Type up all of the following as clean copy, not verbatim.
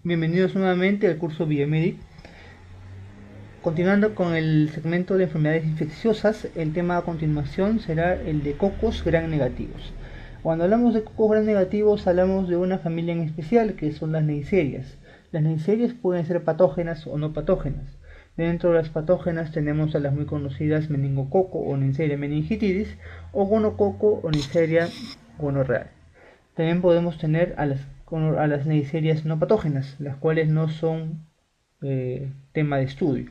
Bienvenidos nuevamente al curso Biomedic. Continuando con el segmento de enfermedades infecciosas, el tema a continuación será el de cocos gram negativos. Cuando hablamos de cocos gram negativos, hablamos de una familia en especial que son las neiserias. Las neiserias pueden ser patógenas o no patógenas. Dentro de las patógenas tenemos a las muy conocidas meningococo o Neisseria meningitidis o gonococo o Neisseria gonorrhoeae. También podemos tener a las neiserias no patógenas, las cuales no son tema de estudio.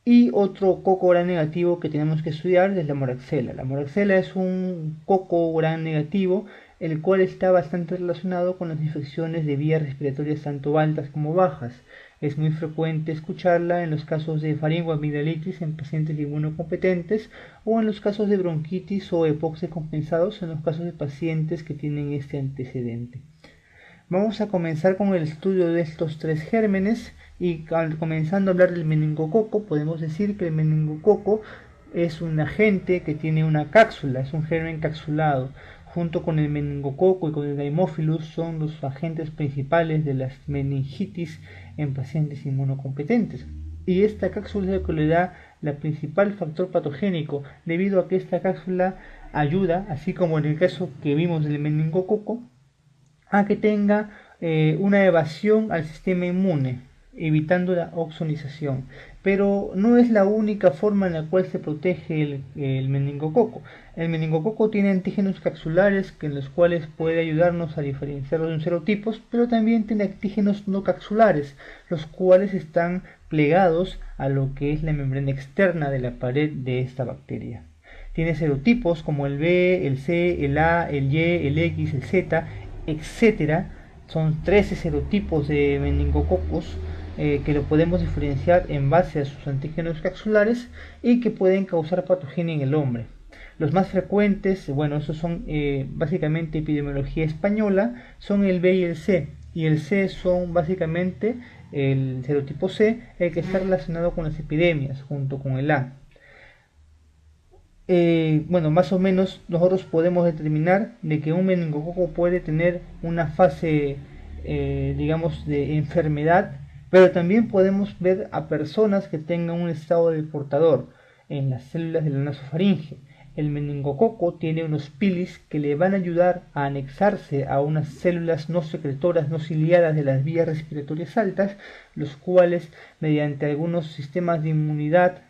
Y otro coco gram negativo que tenemos que estudiar es la moraxella. La moraxella es un coco gram negativo, el cual está bastante relacionado con las infecciones de vías respiratorias tanto altas como bajas. Es muy frecuente escucharla en los casos de faringoamigdalitis en pacientes inmunocompetentes o en los casos de bronquitis o hipoxia compensados en los casos de pacientes que tienen este antecedente. Vamos a comenzar con el estudio de estos tres gérmenes y comenzando a hablar del meningococo, podemos decir que el meningococo es un agente que tiene una cápsula, es un germen capsulado. Junto con el meningococo y con el Haemophilus son los agentes principales de las meningitis en pacientes inmunocompetentes. Y esta cápsula es lo que le da el principal factor patogénico, debido a que esta cápsula ayuda, así como en el caso que vimos del meningococo, a que tenga una evasión al sistema inmune, evitando la oxonización. Pero no es la única forma en la cual se protege el meningococo. El meningococo tiene antígenos capsulares en los cuales puede ayudarnos a diferenciarlos de un serotipos, pero también tiene antígenos no capsulares, los cuales están plegados a lo que es la membrana externa de la pared de esta bacteria. Tiene serotipos como el B, el C, el A, el Y, el X, el Z, etcétera. Son 13 serotipos de meningococos que lo podemos diferenciar en base a sus antígenos capsulares y que pueden causar patogenia en el hombre. Los más frecuentes, bueno, esos son básicamente epidemiología española, son el B y el C. Y el C son básicamente el serotipo C, el que está relacionado con las epidemias, junto con el A. Bueno, más o menos nosotros podemos determinar de que un meningococo puede tener una fase, digamos, de enfermedad, pero también podemos ver a personas que tengan un estado de portador en las células de la nasofaringe. El meningococo tiene unos pilis que le van a ayudar a anexarse a unas células no secretoras, no ciliadas de las vías respiratorias altas, los cuales, mediante algunos sistemas de inmunidad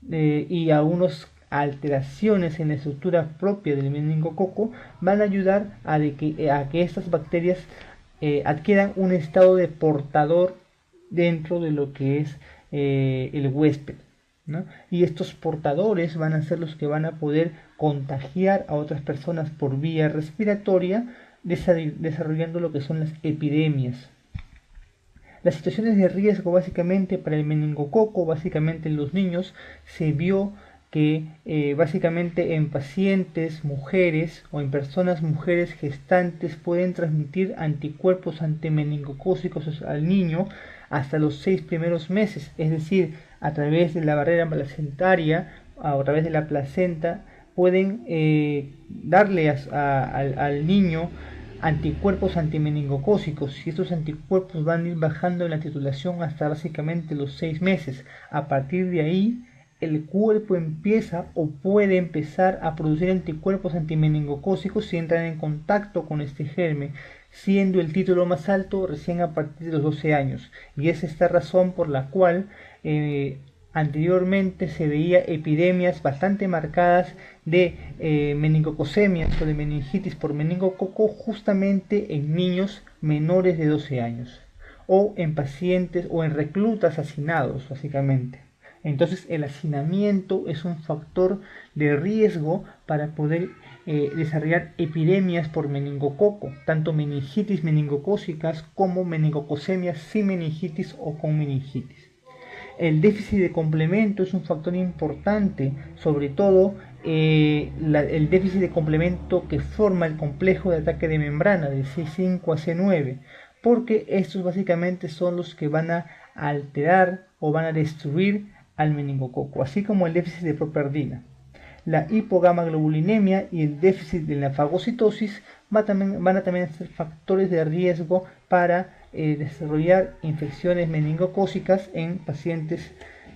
y algunos alteraciones en la estructura propia del meningococo, van a ayudar a que estas bacterias adquieran un estado de portador dentro de lo que es el huésped, ¿no? Y estos portadores van a ser los que van a poder contagiar a otras personas por vía respiratoria, desarrollando lo que son las epidemias. Las situaciones de riesgo básicamente para el meningococo, básicamente en los niños, se vio que básicamente en pacientes mujeres o en personas mujeres gestantes pueden transmitir anticuerpos antimeningocócicos al niño hasta los 6 primeros meses, es decir, a través de la barrera placentaria, a través de la placenta, pueden darle al niño anticuerpos antimeningocócicos, y estos anticuerpos van a ir bajando en la titulación hasta básicamente los 6 meses. A partir de ahí, el cuerpo empieza o puede empezar a producir anticuerpos antimeningocócicos si entran en contacto con este germen, siendo el título más alto recién a partir de los 12 años. Y es esta razón por la cual anteriormente se veía epidemias bastante marcadas de meningococemias o de meningitis por meningococo justamente en niños menores de 12 años o en pacientes o en reclutas hacinados básicamente. Entonces el hacinamiento es un factor de riesgo para poder desarrollar epidemias por meningococo, tanto meningitis meningocócicas como meningococemias sin meningitis o con meningitis. El déficit de complemento es un factor importante, sobre todo el déficit de complemento que forma el complejo de ataque de membrana de C5 a C9, porque estos básicamente son los que van a alterar o van a destruir al meningococo, así como el déficit de properdina. La hipogamaglobulinemia y el déficit de la fagocitosis van a también ser factores de riesgo para desarrollar infecciones meningocócicas en pacientes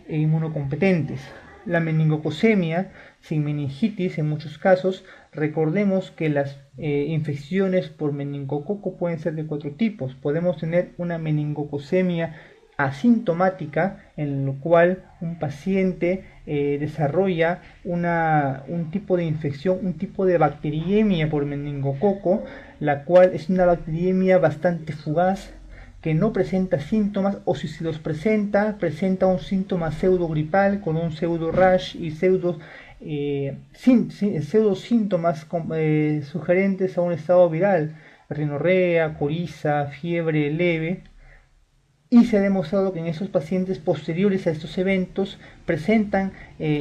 inmunocompetentes. La meningococcemia sin meningitis en muchos casos, recordemos que las infecciones por meningococo pueden ser de 4 tipos. Podemos tener una meningococcemia asintomática, en lo cual un paciente desarrolla un tipo de infección, un tipo de bacteriemia por meningococo, la cual es una bacteriemia bastante fugaz, que no presenta síntomas, o si se los presenta, presenta un síntoma pseudogripal con un pseudo rash y pseudo síntomas sugerentes a un estado viral, rinorrea, coriza, fiebre leve, y se ha demostrado que en esos pacientes posteriores a estos eventos presentan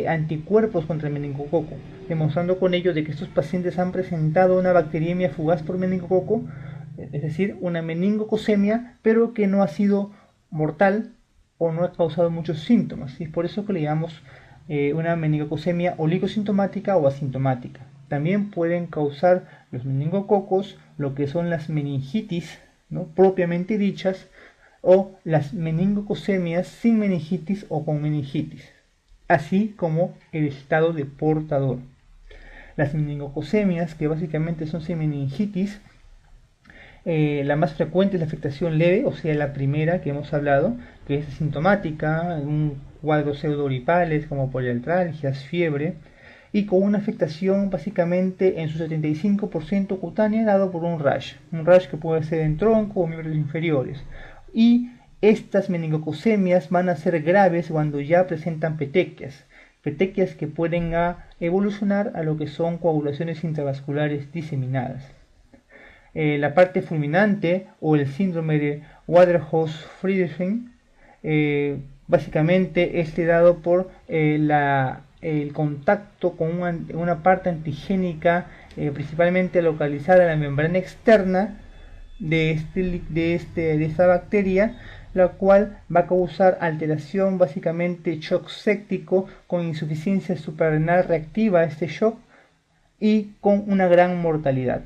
anticuerpos contra el meningococo, demostrando con ello de que estos pacientes han presentado una bacteriemia fugaz por meningococo, es decir, una meningococcemia, pero que no ha sido mortal o no ha causado muchos síntomas, y es por eso que le llamamos una meningococcemia oligosintomática o asintomática. También pueden causar los meningococos lo que son las meningitis, ¿no?, propiamente dichas, o las meningococcemias sin meningitis o con meningitis, así como el estado de portador. Las meningococcemias, que básicamente son sin meningitis, la más frecuente es la afectación leve, o sea, la primera que hemos hablado, que es asintomática, un cuadro pseudogripales como poliartralgias, fiebre, y con una afectación básicamente en su 75% cutánea, dado por un rash que puede ser en tronco o miembros inferiores. Y estas meningococcemias van a ser graves cuando ya presentan petequias que pueden evolucionar a lo que son coagulaciones intravasculares diseminadas. La parte fulminante o el síndrome de Waterhouse-Friderichsen básicamente es dado por el contacto con una parte antigénica principalmente localizada en la membrana externa de esta bacteria, la cual va a causar alteración, básicamente shock séptico con insuficiencia suprarrenal reactiva a este shock y con una gran mortalidad.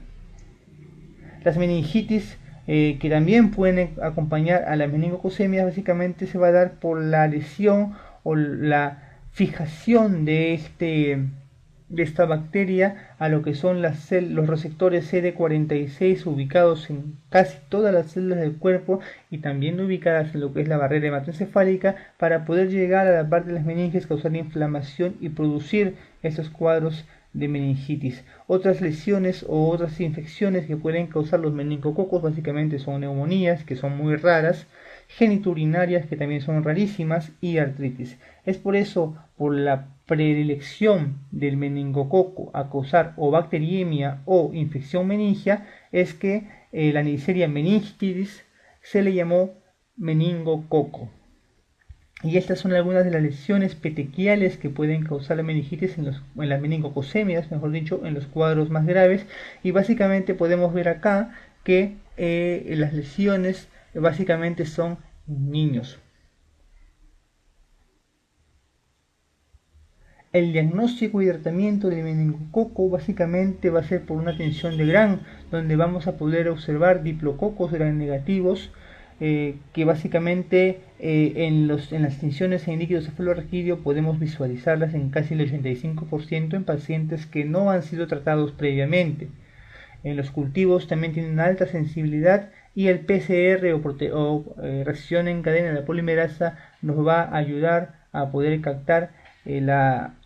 Las meningitis que también pueden acompañar a la meningococcemia básicamente se va a dar por la lesión o la fijación de esta bacteria a lo que son los receptores CD46 ubicados en casi todas las células del cuerpo y también ubicadas en lo que es la barrera hematoencefálica, para poder llegar a la parte de las meninges, causar inflamación y producir estos cuadros de meningitis. Otras lesiones o otras infecciones que pueden causar los meningococos básicamente son neumonías, que son muy raras, genitourinarias, que también son rarísimas, y artritis. Es por eso, por la predilección del meningococo a causar o bacteriemia o infección meningia, es que la Neisseria meningitidis se le llamó meningococo. Y estas son algunas de las lesiones petequiales que pueden causar la meningitis en las meningococcemias, mejor dicho, en los cuadros más graves. Y básicamente podemos ver acá que las lesiones básicamente son niños. El diagnóstico y tratamiento del meningococo básicamente va a ser por una tensión de Gram, donde vamos a poder observar diplococos Gram negativos, que básicamente en las tinciones en líquido cefalorraquídeo podemos visualizarlas en casi el 85% en pacientes que no han sido tratados previamente. En los cultivos también tienen alta sensibilidad, y el PCR o reacción en cadena de la polimerasa nos va a ayudar a poder captar el ADN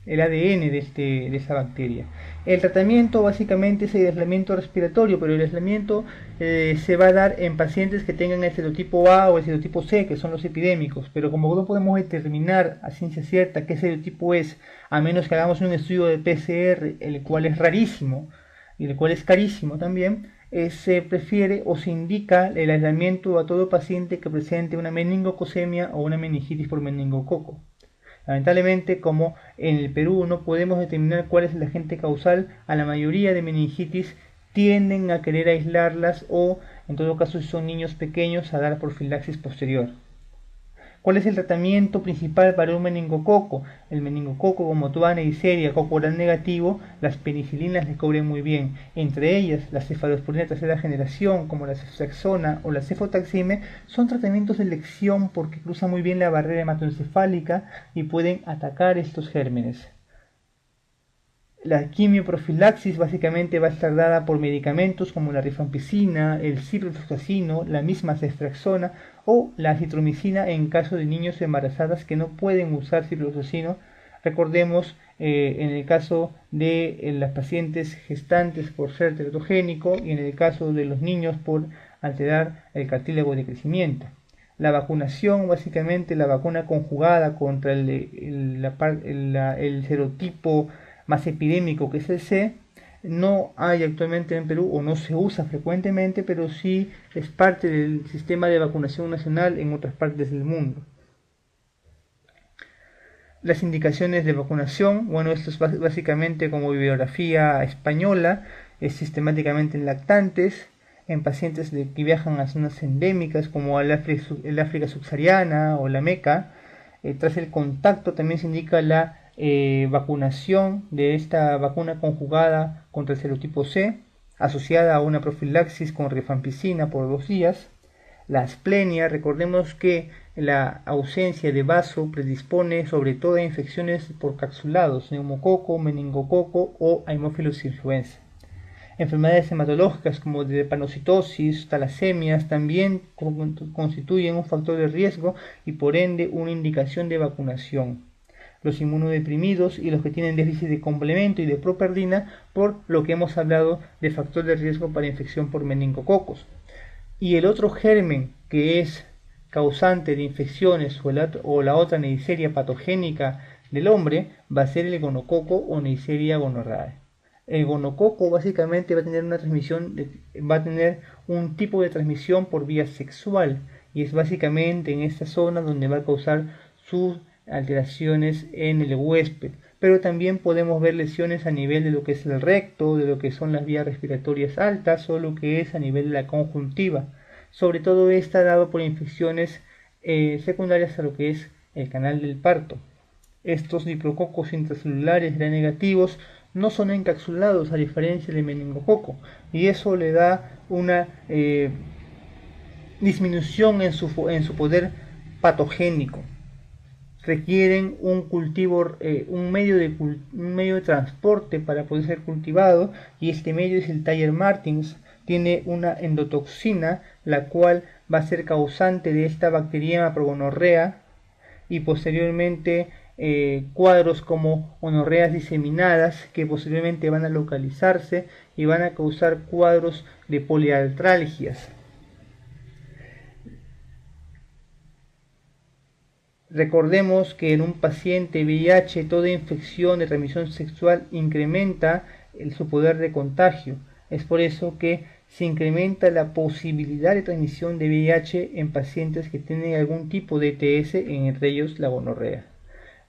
de esa bacteria. El tratamiento básicamente es el aislamiento respiratorio, pero el aislamiento se va a dar en pacientes que tengan el serotipo A o el serotipo C, que son los epidémicos, pero como no podemos determinar a ciencia cierta qué serotipo es, a menos que hagamos un estudio de PCR, el cual es rarísimo y el cual es carísimo también, se prefiere o se indica el aislamiento a todo paciente que presente una meningococcemia o una meningitis por meningococo. Lamentablemente, como en el Perú no podemos determinar cuál es el agente causal, a la mayoría de meningitis tienden a querer aislarlas, o en todo caso si son niños pequeños a dar profilaxis posterior. ¿Cuál es el tratamiento principal para un meningococo? El meningococo, como toda Neisseria, coco gran negativo, las penicilinas le cubren muy bien. Entre ellas, la cefalosporina de tercera generación, como la ceftriaxona o la cefotaxime, son tratamientos de elección porque cruzan muy bien la barrera hematoencefálica y pueden atacar estos gérmenes. La quimioprofilaxis básicamente va a estar dada por medicamentos como la rifampicina, el ciprofloxacino, la misma ceftriaxona o la acitromicina en caso de niños embarazadas que no pueden usar ciprofloxacino. Recordemos en el caso de las pacientes gestantes por ser teratogénico y en el caso de los niños por alterar el cartílago de crecimiento. La vacunación, básicamente la vacuna conjugada contra el serotipo más epidémico que es el C, no hay actualmente en Perú o no se usa frecuentemente, pero sí es parte del sistema de vacunación nacional en otras partes del mundo. Las indicaciones de vacunación, bueno, esto es básicamente como bibliografía española, es sistemáticamente en lactantes, en pacientes que viajan a zonas endémicas como el África subsahariana o la Meca. Tras el contacto también se indica la vacunación de esta vacuna conjugada contra el serotipo C, asociada a una profilaxis con rifampicina por 2 días. La asplenia, recordemos que la ausencia de vaso predispone sobre todo a infecciones por capsulados, neumococo, meningococo o Haemophilus influenzae. Enfermedades hematológicas como drepanocitosis, talasemias también constituyen un factor de riesgo y por ende una indicación de vacunación. Los inmunodeprimidos y los que tienen déficit de complemento y de properdina, por lo que hemos hablado de factor de riesgo para infección por meningococos. Y el otro germen que es causante de infecciones o la otra Neisseria patogénica del hombre va a ser el gonococo o Neisseria gonorrhoeae. El gonococo básicamente va a tener un tipo de transmisión por vía sexual y es básicamente en esta zona donde va a causar sus alteraciones en el huésped, pero también podemos ver lesiones a nivel de lo que es el recto, de lo que son las vías respiratorias altas o lo que es a nivel de la conjuntiva. Sobre todo está dado por infecciones secundarias a lo que es el canal del parto. Estos diplococos intracelulares gram negativos no son encapsulados a diferencia del meningococo y eso le da una disminución en su poder patogénico. Requieren un cultivo, un medio de transporte para poder ser cultivado y este medio es el Thayer-Martins. Tiene una endotoxina la cual va a ser causante de esta bacteriema progonorrea y posteriormente cuadros como gonorreas diseminadas que posteriormente van a localizarse y van a causar cuadros de poliartralgias. Recordemos que en un paciente VIH toda infección de transmisión sexual incrementa su poder de contagio. Es por eso que se incrementa la posibilidad de transmisión de VIH en pacientes que tienen algún tipo de ETS, entre ellos la gonorrea.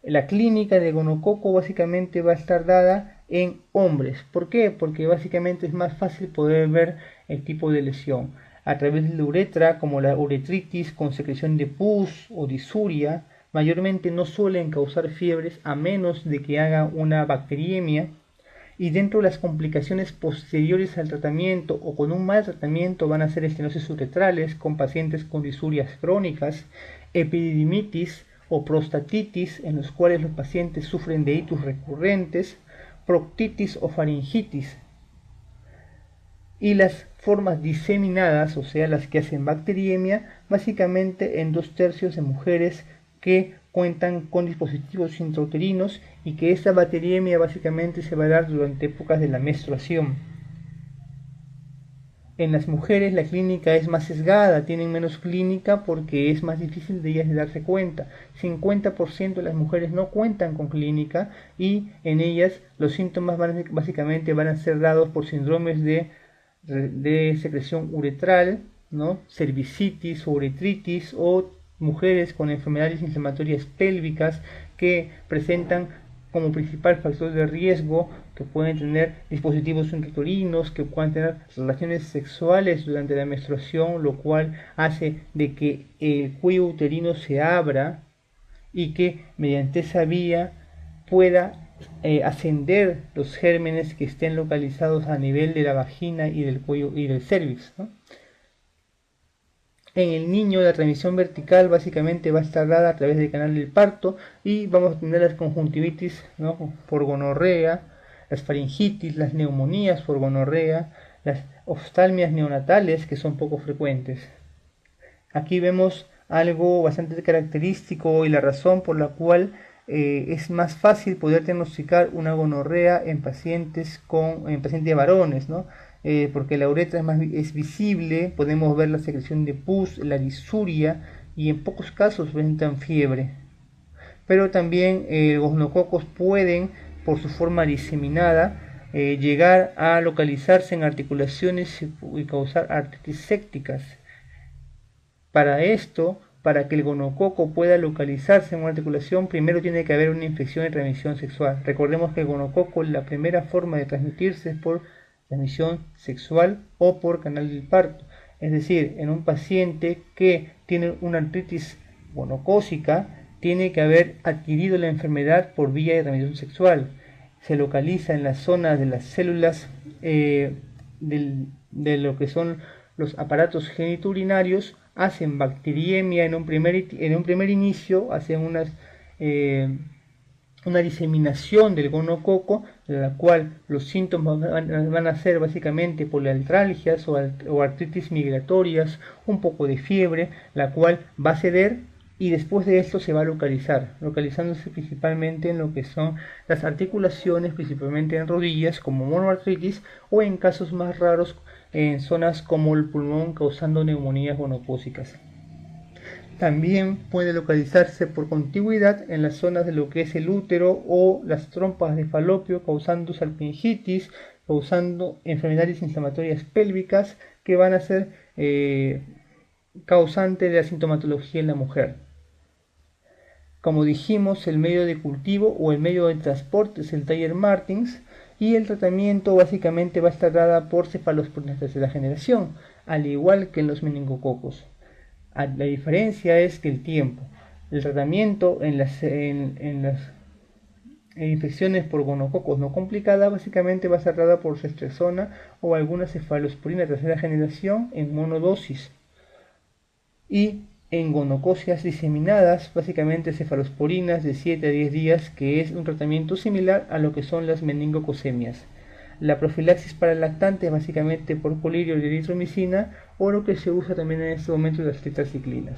La clínica de gonococo básicamente va a estar dada en hombres. ¿Por qué? Porque básicamente es más fácil poder ver el tipo de lesión. A través de la uretra, como la uretritis con secreción de pus o disuria, mayormente no suelen causar fiebres a menos de que haga una bacteriemia. Y dentro de las complicaciones posteriores al tratamiento o con un mal tratamiento van a ser estenosis uretrales con pacientes con disurias crónicas, epididimitis o prostatitis en los cuales los pacientes sufren de itus recurrentes, proctitis o faringitis. Y las formas diseminadas, o sea, las que hacen bacteriemia, básicamente en 2/3 de mujeres que cuentan con dispositivos intrauterinos y que esta bacteriemia básicamente se va a dar durante épocas de la menstruación. En las mujeres la clínica es más sesgada, tienen menos clínica porque es más difícil de ellas de darse cuenta. 50% de las mujeres no cuentan con clínica y en ellas los síntomas básicamente van a ser dados por síndromes de secreción uretral, ¿no? Cervicitis o uretritis o mujeres con enfermedades inflamatorias pélvicas que presentan como principal factor de riesgo que pueden tener dispositivos intrauterinos, que puedan tener relaciones sexuales durante la menstruación, lo cual hace de que el cuello uterino se abra y que mediante esa vía pueda ascender los gérmenes que estén localizados a nivel de la vagina y del cuello y del cérvix, ¿no? En el niño la transmisión vertical básicamente va a estar dada a través del canal del parto y vamos a tener las conjuntivitis, ¿no?, por gonorrea, las faringitis, las neumonías por gonorrea, las oftalmias neonatales que son poco frecuentes. Aquí vemos algo bastante característico y la razón por la cual es más fácil poder diagnosticar una gonorrea en pacientes varones, ¿no? Porque la uretra es visible, podemos ver la secreción de pus, la disuria y en pocos casos presentan fiebre. Pero también los gonococos pueden, por su forma diseminada, llegar a localizarse en articulaciones y causar artritis sépticas. Para esto, para que el gonococo pueda localizarse en una articulación, primero tiene que haber una infección de transmisión sexual. Recordemos que el gonococo, la primera forma de transmitirse es por transmisión sexual o por canal del parto. Es decir, en un paciente que tiene una artritis gonocócica, tiene que haber adquirido la enfermedad por vía de transmisión sexual. Se localiza en la zona de las células de lo que son los aparatos genitourinarios, hacen bacteriemia en un primer inicio, hacen una diseminación del gonococo, de la cual los síntomas van a ser básicamente poliartralgias o artritis migratorias, un poco de fiebre, la cual va a ceder y después de esto se va a localizándose principalmente en lo que son las articulaciones, principalmente en rodillas como monoartritis o en casos más raros en zonas como el pulmón causando neumonías gonocócicas. También puede localizarse por contigüidad en las zonas de lo que es el útero o las trompas de falopio, causando salpingitis, causando enfermedades inflamatorias pélvicas que van a ser causante de la sintomatología en la mujer. Como dijimos, el medio de cultivo o el medio de transporte es el Taller Martins y el tratamiento básicamente va a estar dada por cefalosporinas de tercera generación, al igual que en los meningococos. La diferencia es que el tiempo. El tratamiento en las infecciones por gonococos no complicadas básicamente va a ser dada por ceftriaxona o alguna cefalosporina de tercera generación en monodosis. Y en gonococias diseminadas, básicamente cefalosporinas de 7 a 10 días, que es un tratamiento similar a lo que son las meningococemias. La profilaxis para lactantes básicamente por colirio de eritromicina o lo que se usa también en este momento las tetraciclinas.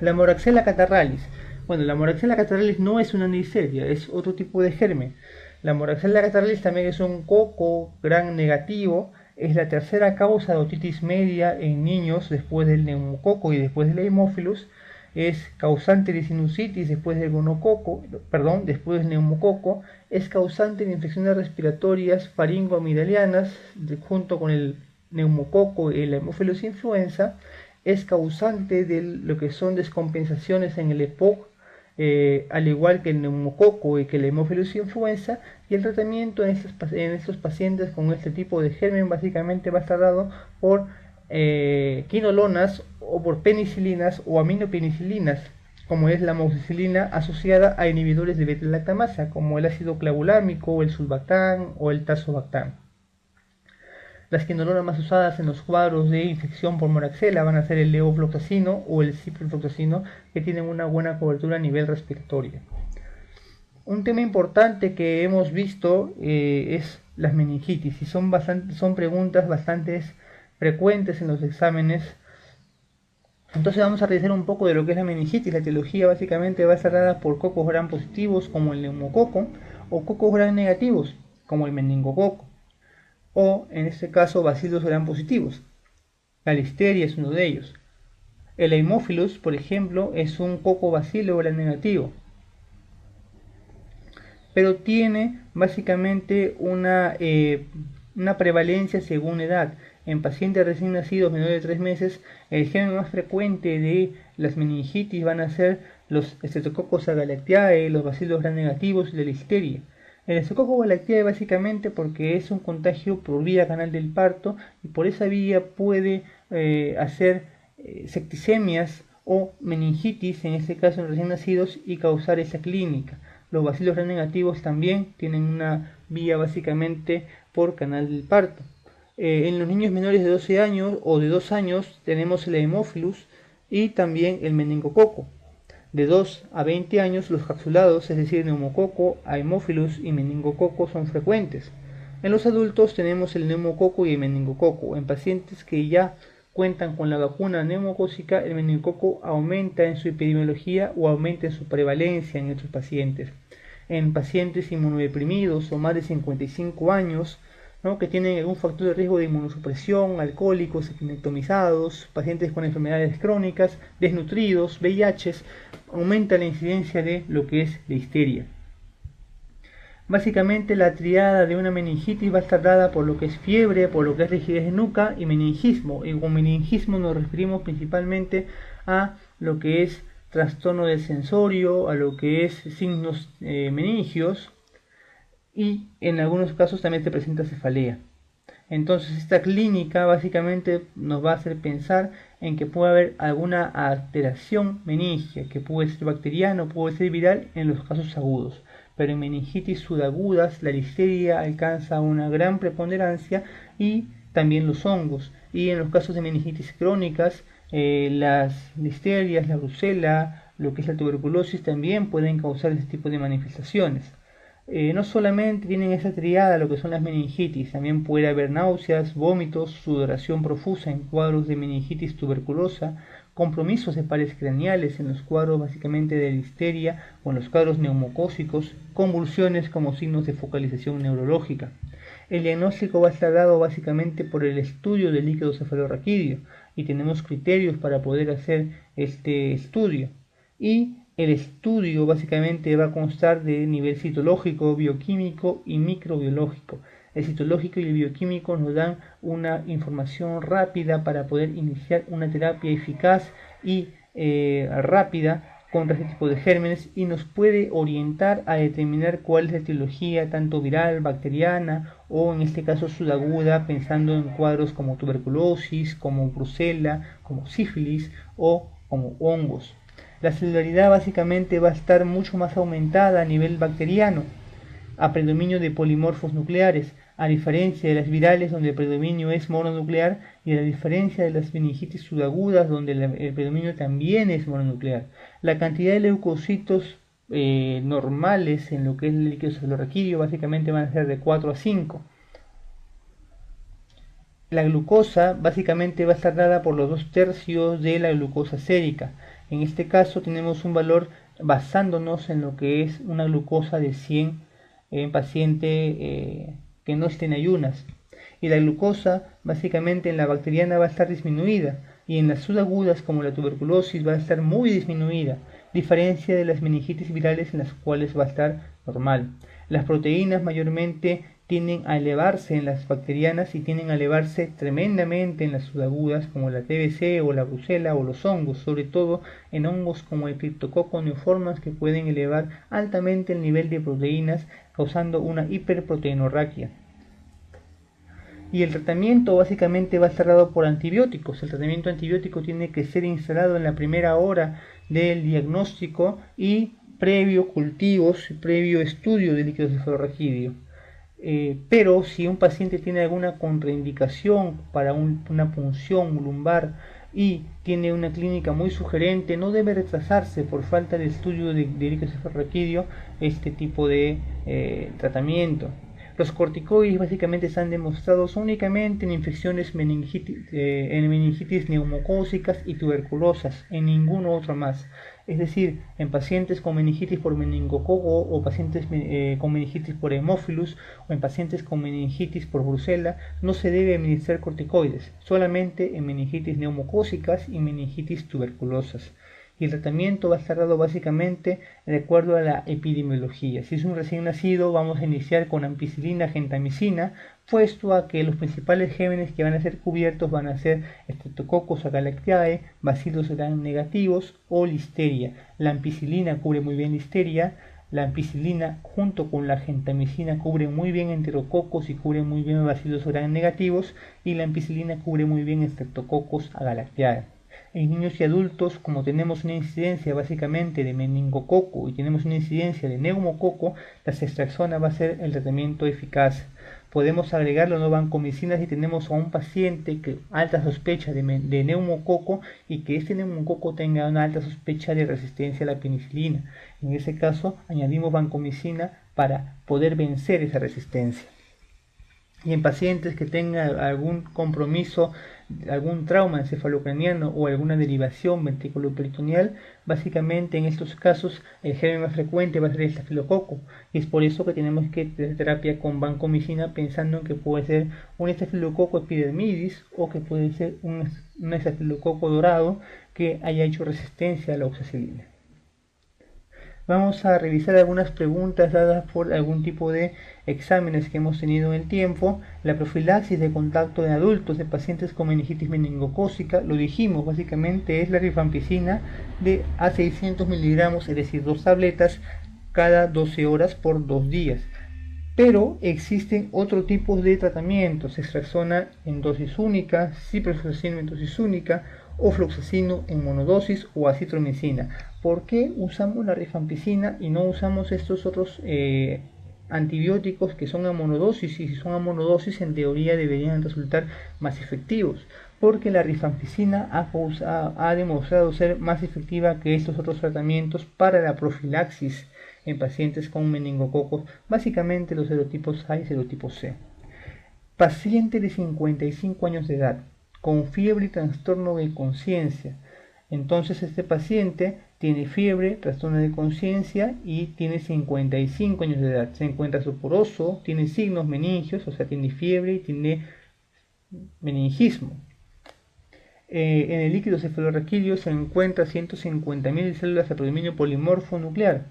La Moraxella catarrhalis. Bueno, la Moraxella catarrhalis no es una neisseria, es otro tipo de germen. La Moraxella catarrhalis también es un coco gran negativo. Es la tercera causa de otitis media en niños después del neumococo y después del Haemophilus. Es causante de sinusitis después del después del neumococo. Es causante de infecciones respiratorias faringoamigdalianas junto con el neumococo y el Haemophilus influenza. Es causante de lo que son descompensaciones en el EPOC, al igual que el neumococo y que el Haemophilus influenza, y el tratamiento en estos pacientes con este tipo de germen básicamente va a estar dado por quinolonas o por penicilinas o aminopenicilinas, como es la amoxicilina asociada a inhibidores de beta-lactamasa, como el ácido clavulámico, el sulbactam o el tazobactam. Las quinolonas más usadas en los cuadros de infección por moraxella van a ser el levofloxacino o el ciprofloxacino, que tienen una buena cobertura a nivel respiratorio. Un tema importante que hemos visto es las meningitis, y son preguntas bastante frecuentes en los exámenes. Entonces vamos a revisar un poco de lo que es la meningitis. La etiología básicamente va a estar dada por cocos gram positivos como el neumococo o cocos gram negativos como el meningococo, o en este caso bacilos gram positivos. La listeria es uno de ellos. El Haemophilus, por ejemplo, es un coco bacilo gram negativo, pero tiene básicamente una prevalencia según edad. En pacientes recién nacidos menores de 3 meses, el germen más frecuente de las meningitis van a ser los Streptococcus agalactiae, los bacilos gram negativos y la listeria. El Streptococcus agalactiae básicamente porque es un contagio por vía canal del parto y por esa vía puede hacer septicemias o meningitis, en este caso en recién nacidos, y causar esa clínica. Los bacilos gram negativos también tienen una vía básicamente por canal del parto. En los niños menores de 12 años o de 2 años tenemos el Haemophilus y también el meningococo. De 2 a 20 años los capsulados, es decir, neumococo, Haemophilus y meningococo son frecuentes. En los adultos tenemos el neumococo y el meningococo. En pacientes que ya cuentan con la vacuna neumocócica, el meningococo aumenta en su epidemiología o aumenta en su prevalencia en estos pacientes. En pacientes inmunodeprimidos o más de 55 años, ¿no?, que tienen algún factor de riesgo de inmunosupresión, alcohólicos, epinectomizados, pacientes con enfermedades crónicas, desnutridos, VIH, aumenta la incidencia de lo que es la histeria. Básicamente la triada de una meningitis va a estar dada por lo que es fiebre, por lo que es rigidez de nuca y meningismo. Y con meningismo nos referimos principalmente a lo que es trastorno del sensorio, a lo que es signos meningios, y en algunos casos también se presenta cefalea. Entonces esta clínica básicamente nos va a hacer pensar en que puede haber alguna alteración meningia, que puede ser bacteriana o puede ser viral en los casos agudos. Pero en meningitis subagudas la listeria alcanza una gran preponderancia y también los hongos. Y en los casos de meningitis crónicas, las listerias, la brucela, lo que es la tuberculosis también pueden causar este tipo de manifestaciones. No solamente tienen esa triada lo que son las meningitis, también puede haber náuseas, vómitos, sudoración profusa en cuadros de meningitis tuberculosa, compromisos de pares craneales en los cuadros básicamente de listeria o en los cuadros neumocócicos, convulsiones como signos de focalización neurológica. El diagnóstico va a estar dado básicamente por el estudio del líquido cefalorraquídeo y tenemos criterios para poder hacer este estudio. Y el estudio básicamente va a constar de nivel citológico, bioquímico y microbiológico. El citológico y el bioquímico nos dan una información rápida para poder iniciar una terapia eficaz y rápida contra este tipo de gérmenes y nos puede orientar a determinar cuál es la etiología tanto viral, bacteriana o en este caso subaguda, pensando en cuadros como tuberculosis, como brucela, como sífilis o como hongos. La celularidad básicamente va a estar mucho más aumentada a nivel bacteriano, a predominio de polimorfos nucleares, a diferencia de las virales donde el predominio es mononuclear y a la diferencia de las meningitis subagudas donde el predominio también es mononuclear. La cantidad de leucocitos normales en lo que es el líquido cefalorraquídeo básicamente van a ser de 4 a 5. La glucosa básicamente va a estar dada por los 2/3 de la glucosa sérica. En este caso tenemos un valor basándonos en lo que es una glucosa de 100 en paciente que no esté en ayunas. Y la glucosa básicamente en la bacteriana va a estar disminuida y en las subagudas como la tuberculosis va a estar muy disminuida, diferencia de las meningitis virales en las cuales va a estar normal. Las proteínas mayormente tienden a elevarse en las bacterianas y tienden a elevarse tremendamente en las subagudas como la TBC o la brucela o los hongos, sobre todo en hongos como el Cryptococcus neoformans que pueden elevar altamente el nivel de proteínas causando una hiperproteinorraquia. Y el tratamiento básicamente va a estar dado por antibióticos. El tratamiento antibiótico tiene que ser instalado en la primera hora del diagnóstico y previo cultivos, previo estudio del líquido cefalorraquídeo. Pero si un paciente tiene alguna contraindicación para una punción lumbar y tiene una clínica muy sugerente, no debe retrasarse por falta de estudio de líquido cefalorraquídeo este tipo de tratamiento. Los corticoides básicamente están demostrados únicamente en infecciones en meningitis neumocócicas y tuberculosas, en ninguno otro más. Es decir, en pacientes con meningitis por meningococo o pacientes con meningitis por Haemophilus o en pacientes con meningitis por brucela no se debe administrar corticoides, solamente en meningitis neumocócicas y meningitis tuberculosas. y el tratamiento va a estar dado básicamente de acuerdo a la epidemiología. Si es un recién nacido, vamos a iniciar con ampicilina, gentamicina, puesto a que los principales gérmenes que van a ser cubiertos van a ser Streptococcus agalactiae, Bacillus gram negativos o Listeria. La ampicilina cubre muy bien Listeria. La ampicilina junto con la gentamicina cubre muy bien enterococos y cubre muy bien Bacillus gram negativos, y la ampicilina cubre muy bien Streptococcus agalactiae. En niños y adultos, como tenemos una incidencia básicamente de meningococo y tenemos una incidencia de neumococo, la ceftriaxona va a ser el tratamiento eficaz. Podemos agregarlo no vancomicina si tenemos a un paciente que alta sospecha de neumococo y que este neumococo tenga una alta sospecha de resistencia a la penicilina. En ese caso, añadimos vancomicina para poder vencer esa resistencia. Y en pacientes que tengan algún compromiso, algún trauma encefalocraniano o alguna derivación ventriculoperitoneal, básicamente en estos casos el germen más frecuente va a ser el estafilococo, y es por eso que tenemos que hacer terapia con vancomicina pensando en que puede ser un estafilococo epidermidis o que puede ser un estafilococo dorado que haya hecho resistencia a la oxacilina. Vamos a revisar algunas preguntas dadas por algún tipo de exámenes que hemos tenido en el tiempo. La profilaxis de contacto en adultos de pacientes con meningitis meningocócica, lo dijimos, básicamente es la rifampicina de a 600 miligramos, es decir, 2 tabletas cada 12 horas por 2 días. Pero existen otros tipos de tratamientos, ceftriaxona en dosis única, ciprofloxacino en dosis única, o fluoxacino en monodosis o acitromicina. ¿Por qué usamos la rifampicina y no usamos estos otros antibióticos que son a monodosis? Y si son a monodosis, en teoría deberían resultar más efectivos, porque la rifampicina ha demostrado ser más efectiva que estos otros tratamientos para la profilaxis en pacientes con meningococos, básicamente los serotipos A y serotipo C. Paciente de 55 años de edad con fiebre y trastorno de conciencia. Entonces este paciente tiene fiebre, trastorno de conciencia y tiene 55 años de edad. Se encuentra soporoso, tiene signos meningios, o sea, tiene fiebre y tiene meningismo. En el líquido cefalorraquídeo se encuentra 150.000 células de predominio polimorfo nuclear.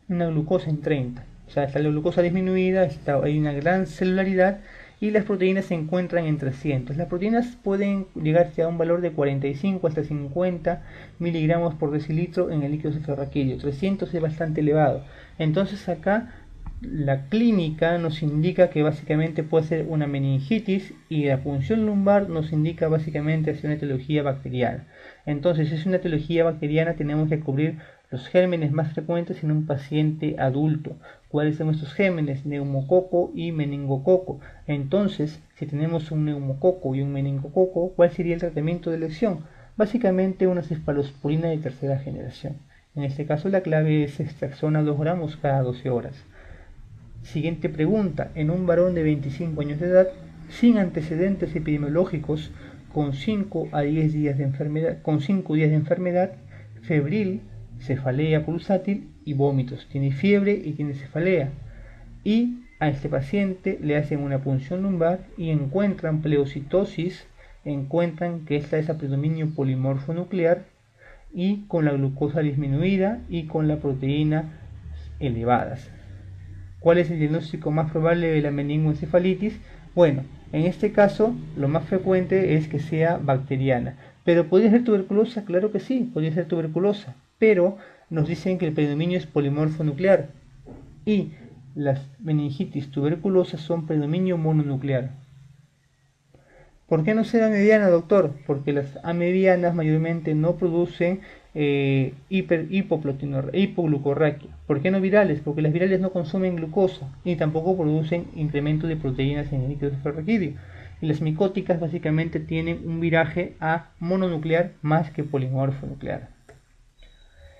Una glucosa en 30. O sea, está la glucosa disminuida, hay una gran celularidad y las proteínas se encuentran en 300. Las proteínas pueden llegarse a un valor de 45 hasta 50 miligramos por decilitro en el líquido cefalorraquídeo. 300 es bastante elevado. Entonces acá la clínica nos indica que básicamente puede ser una meningitis y la punción lumbar nos indica básicamente hacia una etiología bacteriana. Entonces, si es una etiología bacteriana, tenemos que cubrir los gérmenes más frecuentes en un paciente adulto. ¿Cuáles son estos gérmenes? Neumococo y meningococo. Entonces, si tenemos un neumococo y un meningococo, ¿cuál sería el tratamiento de elección? Básicamente una cefalosporina de tercera generación. En este caso la clave es ceftriaxona 2 gramos cada 12 horas. Siguiente pregunta. En un varón de 25 años de edad, sin antecedentes epidemiológicos, con 5 a 10 días de enfermedad, con 5 días de enfermedad, febril, cefalea pulsátil y vómitos. Tiene fiebre y tiene cefalea. Y a este paciente le hacen una punción lumbar y encuentran pleocitosis, encuentran que esta es a predominio polimorfo nuclear y con la glucosa disminuida y con la proteína elevadas. ¿Cuál es el diagnóstico más probable de la meningoencefalitis? Bueno, en este caso lo más frecuente es que sea bacteriana. ¿Pero podría ser tuberculosa? Claro que sí, podría ser tuberculosa. Pero nos dicen que el predominio es polimorfo nuclear. Y las meningitis tuberculosas son predominio mononuclear. ¿Por qué no será mediana, doctor? Porque las amedianas mayormente no producen hipoglucorraquia. ¿Por qué no virales? Porque las virales no consumen glucosa y tampoco producen incremento de proteínas en el líquido cefalorraquídeo. Y las micóticas básicamente tienen un viraje a mononuclear más que polimorfo nuclear.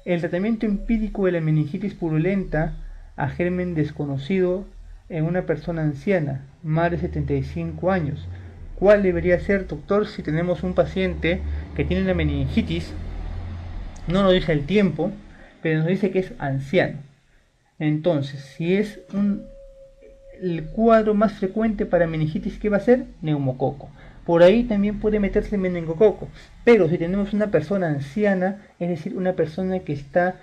El tratamiento empírico de la meningitis purulenta a germen desconocido en una persona anciana, más de 75 años. ¿Cuál debería ser, doctor, si tenemos un paciente que tiene una meningitis? No nos dice el tiempo, pero nos dice que es anciano. Entonces, si es el cuadro más frecuente para meningitis, ¿qué va a ser? Neumococo. Por ahí también puede meterse el meningococo, pero si tenemos una persona anciana, es decir, una persona que está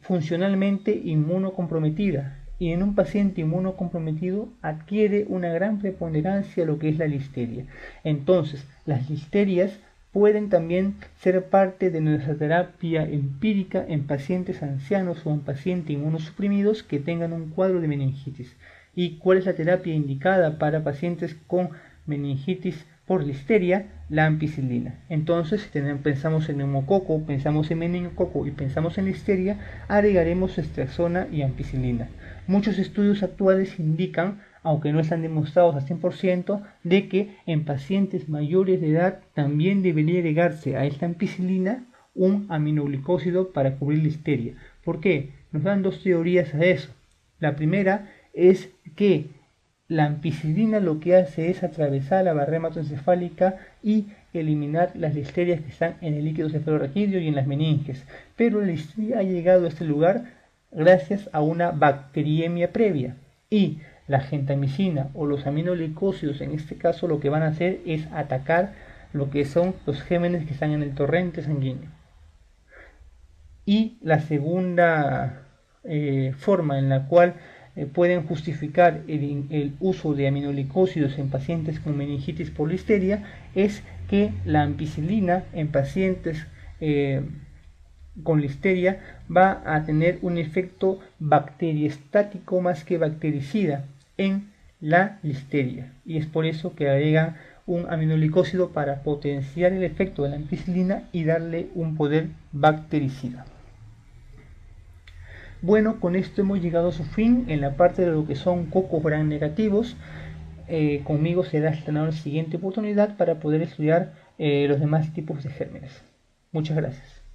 funcionalmente inmunocomprometida, y en un paciente inmunocomprometido adquiere una gran preponderancia lo que es la listeria. Entonces, las listerias pueden también ser parte de nuestra terapia empírica en pacientes ancianos o en pacientes inmunosuprimidos que tengan un cuadro de meningitis. ¿Y cuál es la terapia indicada para pacientes con meningitis por listeria? La ampicilina. Entonces, si pensamos en neumococo, pensamos en meningococo y pensamos en listeria, agregaremos estraxona y ampicilina. Muchos estudios actuales indican, aunque no están demostrados al 100%, de que en pacientes mayores de edad también debería agregarse a esta ampicilina un aminoglicósido para cubrir listeria. ¿Por qué? Nos dan dos teorías a eso. La primera es que la ampicilina lo que hace es atravesar la barrera hematoencefálica y eliminar las listerias que están en el líquido cefalorraquídeo y en las meninges. Pero la listeria ha llegado a este lugar gracias a una bacteriemia previa, y la gentamicina o los aminoglicósidos en este caso lo que van a hacer es atacar lo que son los gérmenes que están en el torrente sanguíneo. Y la segunda forma en la cual pueden justificar el uso de aminoglicósidos en pacientes con meningitis por listeria es que la ampicilina en pacientes con listeria va a tener un efecto bacteriostático más que bactericida en la listeria, y es por eso que agregan un aminoglicósido para potenciar el efecto de la ampicilina y darle un poder bactericida. Bueno, con esto hemos llegado a su fin en la parte de lo que son cocos gram negativos. Conmigo será hasta la siguiente oportunidad para poder estudiar los demás tipos de gérmenes. Muchas gracias.